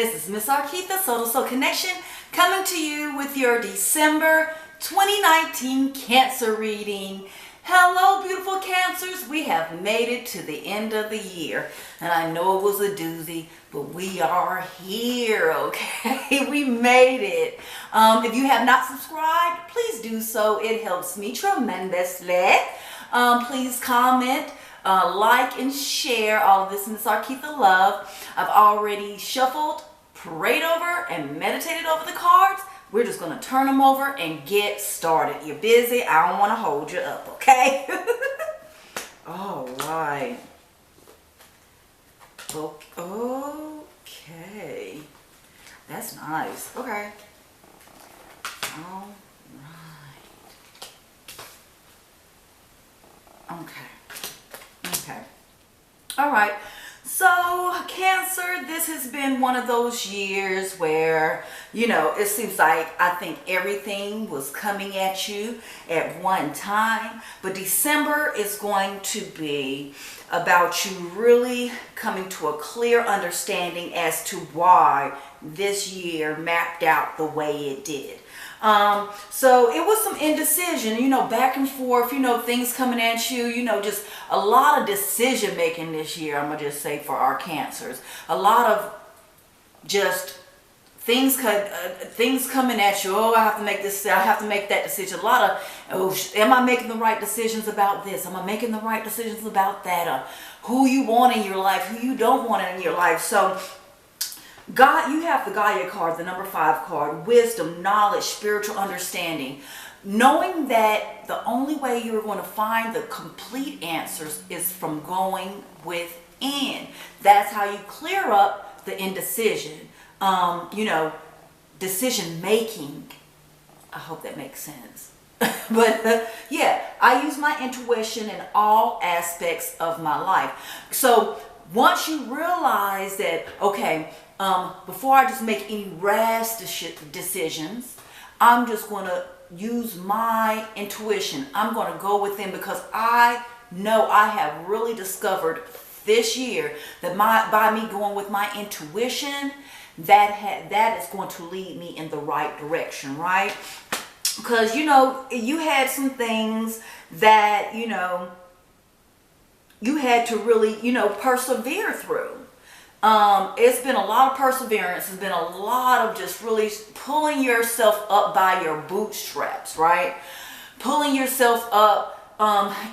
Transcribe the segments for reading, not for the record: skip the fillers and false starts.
This is Miss Arketha, Soul to Soul Connection, coming to you with your December 2019 Cancer reading. Hello, beautiful Cancers. We have made it to the end of the year. And I know it was a doozy, but we are here, okay? We made it. If you have not subscribed, please do so. It helps me tremendously. Please comment. Like and share all of this Miss Arketha love. I've already shuffled, prayed over, and meditated over the cards. We're just going to turn them over and get started. You're busy. I don't want to hold you up, okay? All right. Okay. That's nice. Okay. All right. Okay. Okay. All right. So, Cancer, this has been one of those years where, it seems like I think everything was coming at you at one time. But December is going to be about you really coming to a clear understanding as to why this year mapped out the way it did. So it was some indecision, back and forth, things coming at you, just a lot of decision making this year. I'm gonna just say for our Cancers, a lot of just things coming at you. Oh, I have to make this, I have to make that decision. A lot of, am I making the right decisions about this? Am I making the right decisions about that? Who you want in your life, who you don't want in your life. So God, you have the Gaia card, the number 5 card, wisdom, knowledge, spiritual understanding. Knowing that the only way you're going to find the complete answers is from going within. That's how you clear up the indecision. Decision making. I hope that makes sense. But yeah, I use my intuition in all aspects of my life. So once you realize that, okay, before I just make any rash decisions, I'm just going to use my intuition. I'm going to go within, because I know I have really discovered this year that by me going with my intuition, that is going to lead me in the right direction, right? Because, you had some things that, you had to really, persevere through. It's been a lot of perseverance. It's been a lot of just really pulling yourself up by your bootstraps, right? Pulling yourself up,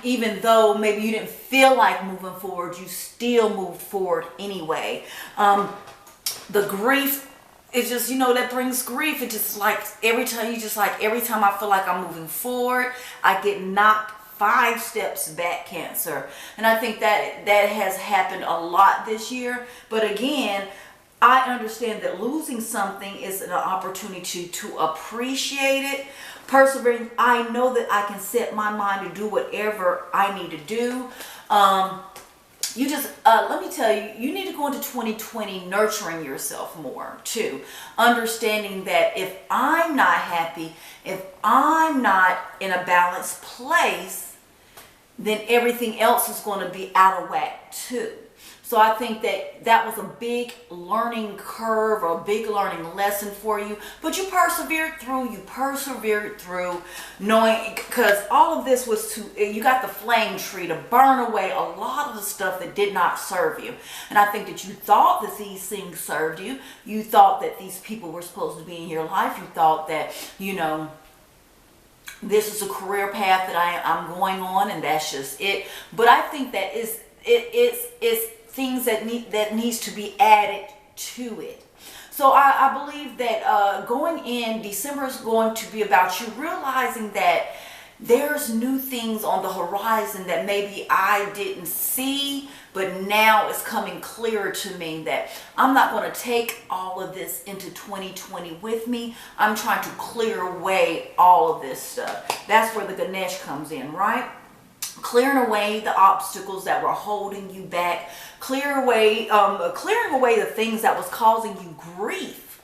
even though maybe you didn't feel like moving forward, you still moved forward anyway. The grief is just, that brings grief. It just like every time I feel like I'm moving forward, I get knocked 5 steps back, Cancer. And I think that has happened a lot this year. But again, I understand that losing something is an opportunity to appreciate it. Persevering, I know that I can set my mind to do whatever I need to do. You just, let me tell you, you need to go into 2020 nurturing yourself more too. Understanding that if I'm not happy, if I'm not in a balanced place, then everything else is going to be out of whack too. So I think that was a big learning curve, or a big learning lesson for you. But you persevered through knowing, because all of this was you got the flame tree to burn away a lot of the stuff that did not serve you. And I think that you thought that these things served you. You thought that these people were supposed to be in your life. You thought that, this is a career path that I'm going on, and that's just it. But I think that it's things that needs to be added to it. So I believe that going in, December is going to be about you realizing that there's new things on the horizon that maybe I didn't see, but now it's coming clearer to me that I'm not going to take all of this into 2020 with me. I'm trying to clear away all of this stuff. That's where the Ganesh comes in, right? Clearing away the obstacles that were holding you back, clearing away the things that was causing you grief.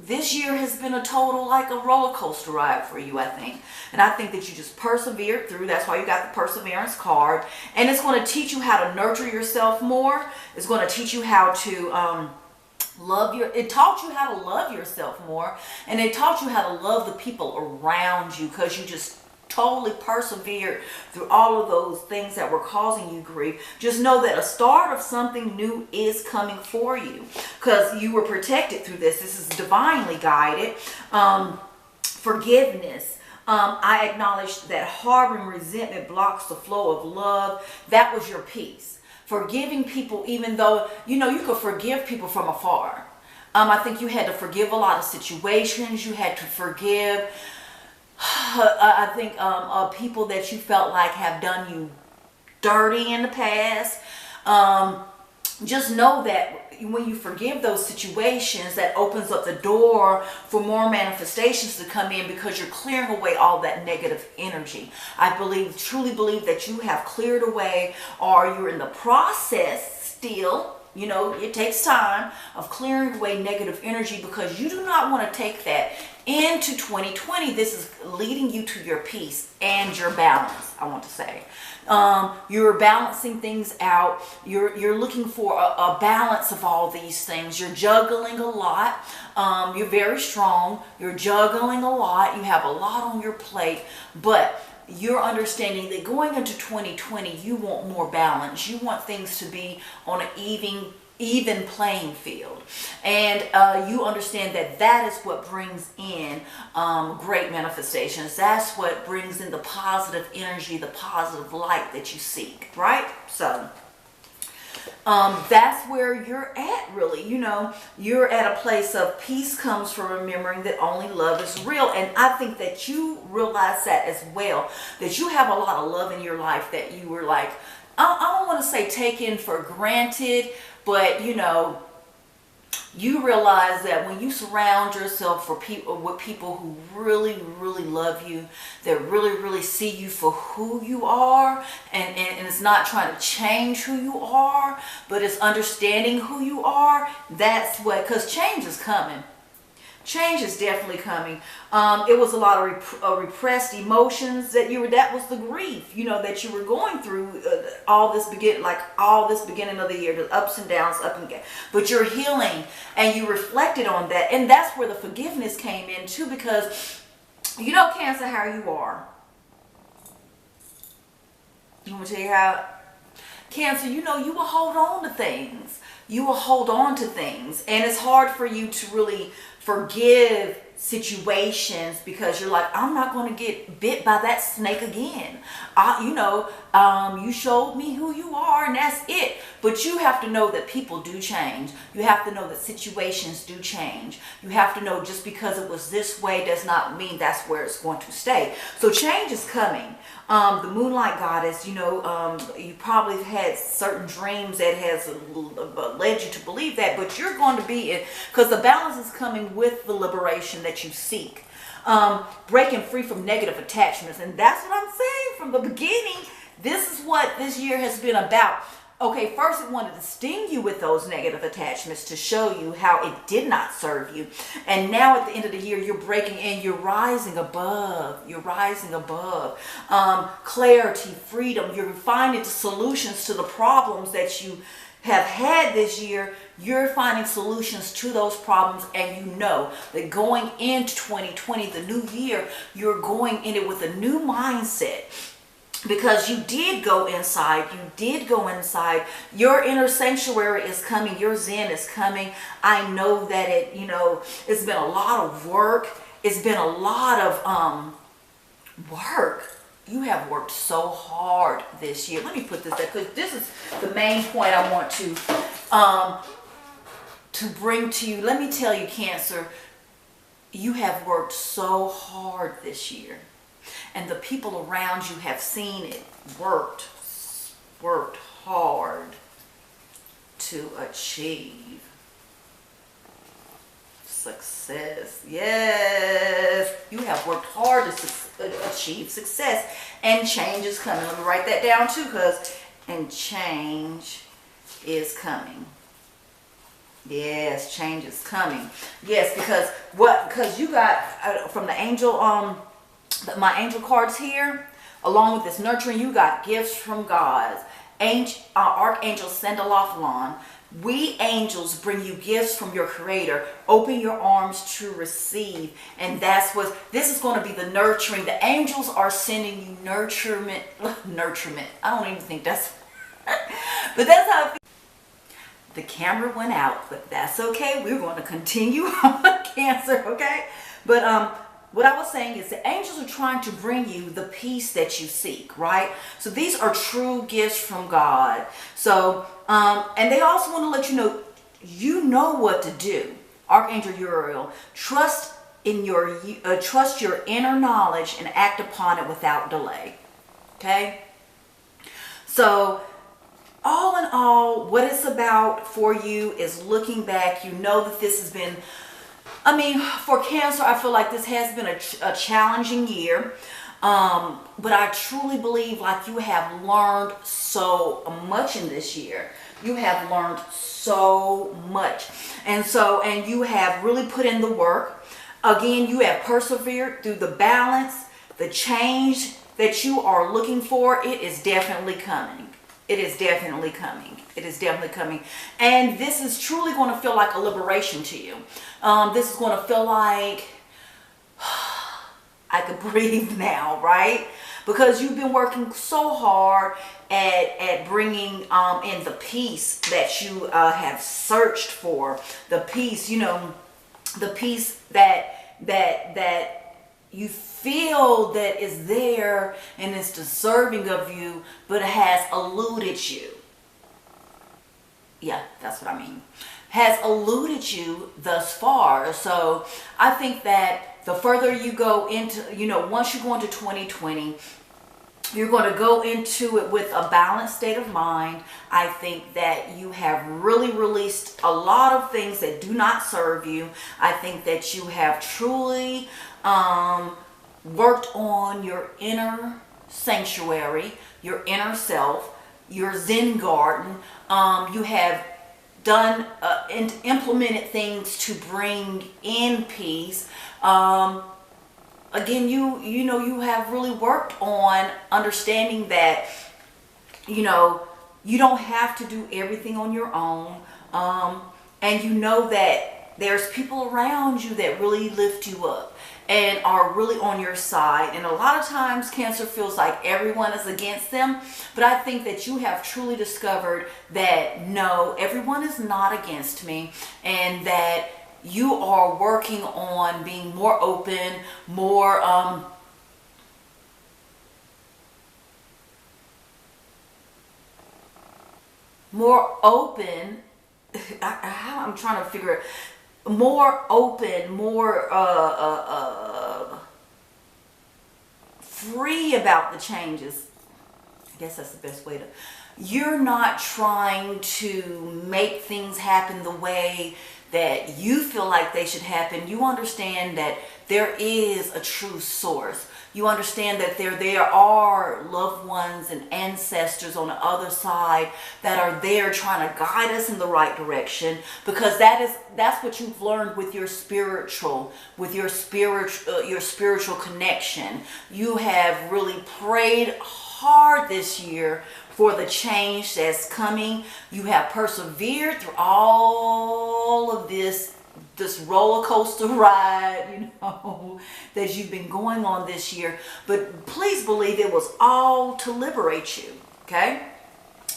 this year has been a total like a roller coaster ride for you, I think. And I think that you just persevered through. That's why you got the perseverance card. And it's going to teach you how to nurture yourself more. It's going to teach you how to it taught you how to love yourself more. And it taught you how to love the people around you, because you just totally persevered through all of those things that were causing you grief. Just know that a start of something new is coming for you, because you were protected through this. This is divinely guided. Forgiveness. I acknowledge that harboring resentment blocks the flow of love. That was your peace. Forgiving people, even though, you could forgive people from afar. I think you had to forgive a lot of situations. You had to forgive I think people that you felt like have done you dirty in the past. Just know that when you forgive those situations, that opens up the door for more manifestations to come in, because you're clearing away all that negative energy. I truly believe that you have cleared away, or you're in the process still. It takes time of clearing away negative energy, because you do not want to take that into 2020. This is leading you to your peace and your balance, I want to say. You're balancing things out. You're looking for a balance of all these things. You're juggling a lot. You're very strong. You're juggling a lot. You have a lot on your plate, but you're understanding that going into 2020, you want more balance. You want things to be on an even playing field. And you understand that that is what brings in great manifestations. That's what brings in the positive energy, the positive light that you seek, right? So that's where you're at, really. You're at a place of peace comes from remembering that only love is real. And I think that you realize that as well, that you have a lot of love in your life that you were like, I don't want to say taken for granted, but you realize that when you surround yourself with people who really, really love you, that really, really see you for who you are, and it's not trying to change who you are, but it's understanding who you are. That's what, because change is coming. Change is definitely coming. It was a lot of repressed emotions that was the grief, that you were going through all this beginning of the year, the ups and downs, up and down. But you're healing, and you reflected on that, and that's where the forgiveness came in too, because Cancer, how you are. You want me to tell you how? Cancer, you will hold on to things. You will hold on to things, and it's hard for you to really forgive situations, because you're like, I'm not going to get bit by that snake again. You showed me who you are, and that's it. But you have to know that people do change. You have to know that situations do change. You have to know just because it was this way does not mean that's where it's going to stay. So change is coming. The Moonlight Goddess, you probably had certain dreams that has led you to believe that, but you're going to be in, because the balance is coming with the liberation that you seek. Breaking free from negative attachments. And that's what I'm saying from the beginning. This is what this year has been about. Okay, first it wanted to sting you with those negative attachments to show you how it did not serve you. And now at the end of the year, you're breaking in, you're rising above. You're rising above. Clarity, freedom, you're finding the solutions to the problems that you have had this year. You're finding solutions to those problems, and you know that going into 2020, the new year, you're going in it with a new mindset. Because you did go inside. Your inner sanctuary is coming. Your Zen is coming. I know that it's been a lot of work. It's been a lot of work. You have worked so hard this year. Let me put this there, because this is the main point I want to bring to you. Let me tell you, Cancer, you have worked so hard this year. And the people around you have seen it, worked hard to achieve success. Yes, you have worked hard to achieve success, and change is coming. Let me write that down too, and change is coming. Yes, change is coming. Yes, because you got from the angel my angel cards here, along with this nurturing, you got gifts from God. Archangel Sandalophalon. We angels bring you gifts from your creator. Open your arms to receive. And that's what this is going to be, the nurturing. The angels are sending you nurturement. I don't even think that's but that's how it feels. The camera went out, but that's okay. We're going to continue on, Cancer, okay? But what I was saying is the angels are trying to bring you the peace that you seek, right? So these are true gifts from God. So, and they also want to let you know what to do. Archangel Uriel, trust your inner knowledge and act upon it without delay. Okay? So, all in all, what it's about for you is looking back. You know that this has been, for Cancer, I feel like this has been a challenging year. But I truly believe like you have learned so much in this year. You have learned so much. And you have really put in the work. Again, you have persevered through the balance, the change that you are looking for. It is definitely coming. It is definitely coming. It is definitely coming. And this is truly going to feel like a liberation to you. This is going to feel like I could breathe now, right? Because you've been working so hard at bringing in the peace that you have searched for. The peace, the peace that you feel that is there and is deserving of you, but has eluded you. Yeah, that's what I mean. Has eluded you thus far. So I think that the further you go into, once you go into 2020, you're going to go into it with a balanced state of mind. I think that you have really released a lot of things that do not serve you. I think that you have truly worked on your inner sanctuary, your inner self, your Zen garden. You have done and implemented things to bring in peace. Again, you have really worked on understanding that, you don't have to do everything on your own. And you know that there's people around you that really lift you up and are really on your side. And a lot of times Cancer feels like everyone is against them. But I think that you have truly discovered that no, everyone is not against me, and that you are working on being more open, more open. I'm trying to figure it. More open, more free about the changes. I guess that's the best way to. You're not trying to make things happen the way that you feel like they should happen. You understand that there is a true source. You understand that there are loved ones and ancestors on the other side that are there trying to guide us in the right direction, because that's what you've learned with your spiritual connection. You have really prayed hard this year for the change that's coming. You have persevered through all of this roller coaster ride, that you've been going on this year. But please believe it was all to liberate you, okay?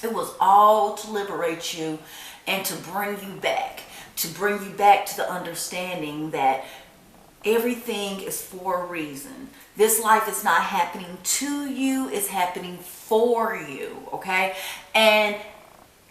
It was all to liberate you and to bring you back to the understanding that everything is for a reason. This life is not happening to you, it's happening for you, okay? And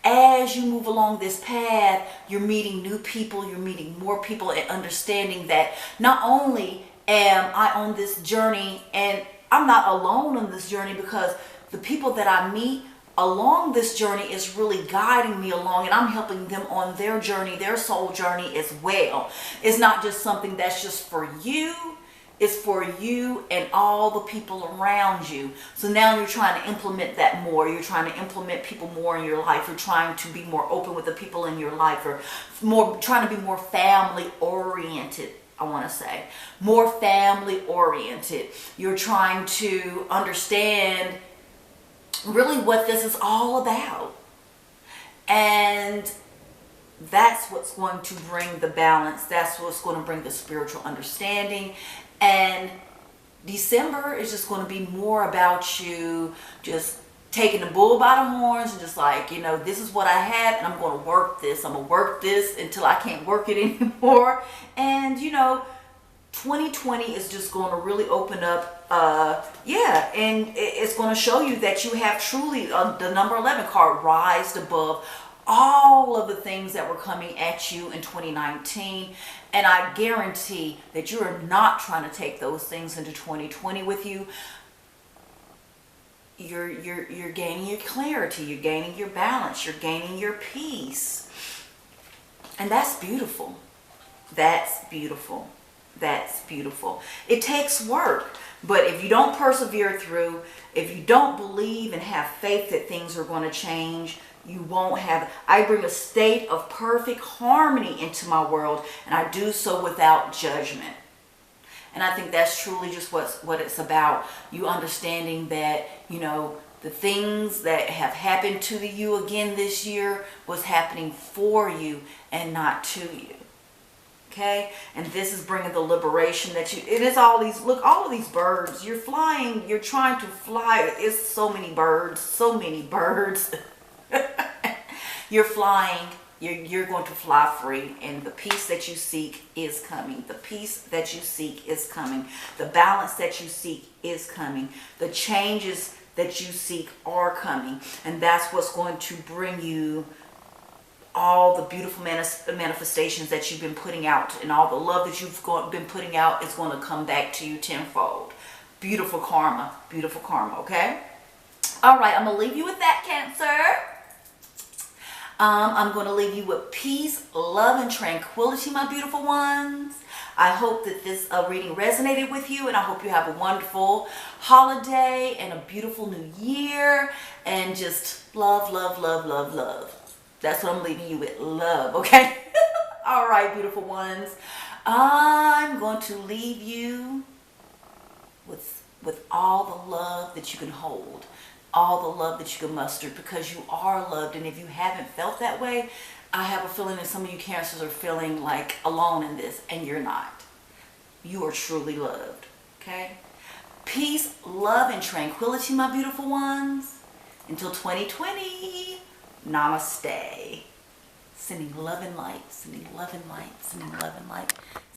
as you move along this path, you're meeting new people, you're meeting more people, and understanding that not only am I on this journey, and I'm not alone on this journey, because the people that I meet along this journey is really guiding me along, and I'm helping them on their journey, their soul journey as well. It's not just something that's just for you. It's for you and all the people around you. So now you're trying to implement that more. You're trying to implement people more in your life. You're trying to be more open with the people in your life, or more trying to be more family oriented. I want to say more family oriented. You're trying to understand really what this is all about. And that's what's going to bring the balance. That's what's going to bring the spiritual understanding. And December is just going to be more about you just taking the bull by the horns and just like, you know, this is what I have and I'm going to work this. I'm going to work this until I can't work it anymore. And, you know, 2020 is just going to really open up, and it's going to show you that you have truly the number 11 card rised above all of the things that were coming at you in 2019. And I guarantee that you are not trying to take those things into 2020 with you. You're gaining your clarity, you're gaining your balance, you're gaining your peace. And that's beautiful. That's beautiful. That's beautiful. It takes work. But if you don't persevere through, if you don't believe and have faith that things are going to change, you won't have. I bring a state of perfect harmony into my world, and I do so without judgment. And I think that's truly just what it's about. You understanding that, you know, the things that have happened to you again this year was happening for you and not to you. Okay, and this is bringing the liberation that you, it is all these, look, all of these birds, you're flying, you're trying to fly. It's so many birds, so many birds. You're flying, you're going to fly free, and the peace that you seek is coming. The peace that you seek is coming. The balance that you seek is coming. The changes that you seek are coming, and that's what's going to bring you all the beautiful manifestations that you've been putting out, and all the love that you've been putting out is going to come back to you tenfold. Beautiful karma, okay? All right, I'm going to leave you with that, Cancer. I'm going to leave you with peace, love, and tranquility, my beautiful ones. I hope that this reading resonated with you, and I hope you have a wonderful holiday and a beautiful new year, and just love, love, love, love, love. That's what I'm leaving you with, love, okay? All right, beautiful ones. I'm going to leave you with all the love that you can hold, all the love that you can muster, because you are loved. And if you haven't felt that way, I have a feeling that some of you Cancers are feeling like alone in this, and you're not. You are truly loved, okay? Peace, love, and tranquility, my beautiful ones. Until 2020. Namaste. Sending love and light, sending love and light, sending love and light.